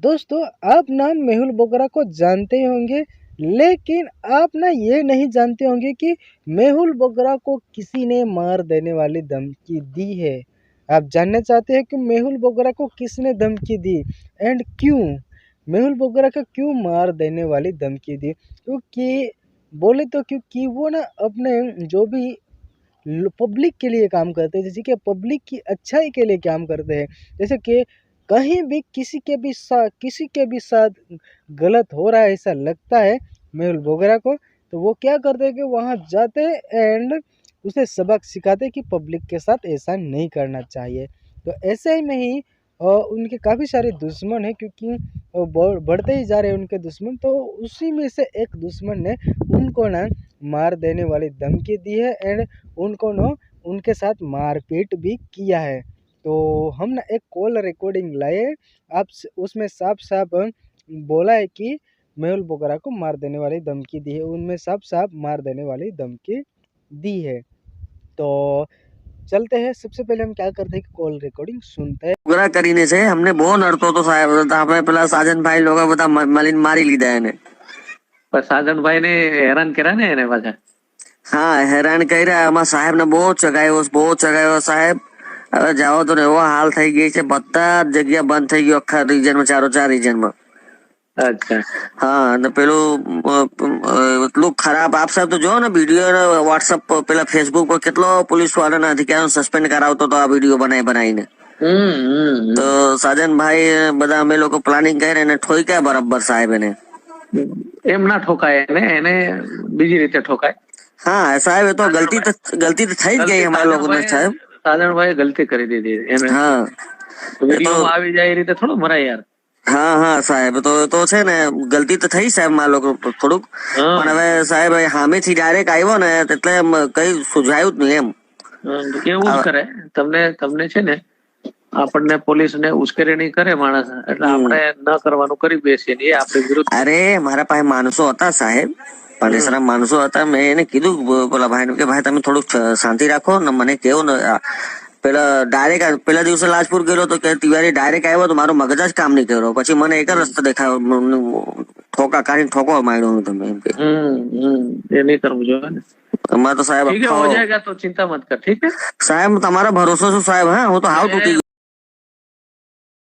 दोस्तों आप ना मेहुल बोगरा को जानते ही होंगे, लेकिन आप ना ये नहीं जानते होंगे कि मेहुल बोगरा को किसी ने मार देने वाली धमकी दी है। आप जानना चाहते हैं कि मेहुल बोगरा को किसने धमकी दी एंड क्यों, मेहुल बोगरा को क्यों मार देने वाली धमकी दी? क्योंकि बोले तो क्योंकि वो ना अपने जो भी पब्लिक के लिए काम करते हैं, जैसे कि पब्लिक की अच्छाई के लिए काम करते हैं। जैसे कि कहीं भी किसी के भी साथ गलत हो रहा है ऐसा लगता है मेहुल बोगरा को, तो वो क्या करते हैं कि वहाँ जाते हैं एंड उसे सबक सिखाते हैं कि पब्लिक के साथ ऐसा नहीं करना चाहिए। तो ऐसे ही में ही उनके काफ़ी सारे दुश्मन हैं, क्योंकि बढ़ते ही जा रहे हैं उनके दुश्मन। तो उसी में से एक दुश्मन ने उनको ना मार देने वाली धमकी दी है एंड उनको ना उनके साथ मारपीट भी किया है। तो हम ना एक कॉल रिकॉर्डिंग लाए, आप उसमें साफ साफ बोला है कि मेहुल बोगरा को मार देने वाली धमकी दी है, उनमें साफ साफ मार देने वाली धमकी दी है। तो चलते हैं, सबसे पहले हम क्या करते हैं कि कॉल रिकॉर्डिंग सुनते हैं। બોગરા કરીને છે અમને બહુ નડતો તો સાહેબ, આપણે પેલા સાજનભાઈ લોકો બધા મળીને મારી લીધા એને. પણ સાજનભાઈ ને હેરાન કર્યા ને એને પાછા. હા હેરાન કર્યા, આમાં સાહેબ ને બહુ ચગાવ્યો સાહેબ. હવે જાઓ તો એવો હાલ થઈ ગઈ છે, બધા જગ્યા બંધ થઈ ગયો આખા રીજન માં, 4 રીજન માં. અચ્છા હા અને પેલું એટલું ખરાબ, આપ સાહેબ તો જો ને વિડીયો વોટ્સઅપ પેલા ફેસબુક પર કેટલો પોલીસ વાળાના અધિકારીઓ સસ્પેન્ડ કરાવતો તો આ વિડીયો બનાવીને. તો સાજનભાઈ બધા અમે લોકો પ્લાનિંગ કરીને એને ઠોક્યા બરાબર સાહેબ એને. એમ ના ઠોકાય એને બીજી રીતે ઠોકાય. હા સાહેબ એ તો ગલતી તો થઈ જ ગઈ અમારા લોકોને સાહેબ. સાજનભાઈ ગલતી કરી દીધી એને. હા વિડીયોમાં આવી જાય એ રીતે થોડું મરાય યાર. હા હા સાહેબ તો છે ને ગલતી તો થઈ સાહેબ મારા લોકો થોડુંક, પણ હવે સાહેબ સામેથી ડાયરેક્ટ આવ્યો ને એટલે કઈ સુઝાયું જ નહીં એમ. એવું જ કરે તમને છે ને, આપણને પોલીસ ને ઉશ્કેરણી કરે માણસ, એટલે આપણે ન કરવાનું કરી બેસીએ એ આપણી વિરુદ્ધ. અરે મારા પાસે માણસો હતા સાહેબ, પાલિસરા માણસો હતા, મેં એને કીધું પેલા ભાઈ કે ભાઈ તમે થોડુંક શાંતિ રાખો ને મને કેવો ને. પેલા ડાયરેક્ટ પેલા દિવસે લાજપુર ગયો તો કે તિવારી ડાયરેક્ટ આવ્યો તો મારો મગજ જ કામ નહીં કર્યો, પછી મને એક જ રસ્તો દેખાયો, ઠોકા કાઢીને ઠોકો માંડ્યો હું તમે એમ કે. એ નહીં કરવું જોઈએ ને. અમારે તો સાહેબ ठीक है, हो जाएगा तो चिंता मत कर, ठीक है साहब, તમારો ભરોસો શું સાહેબ? હા હું તો હાવ તૂટી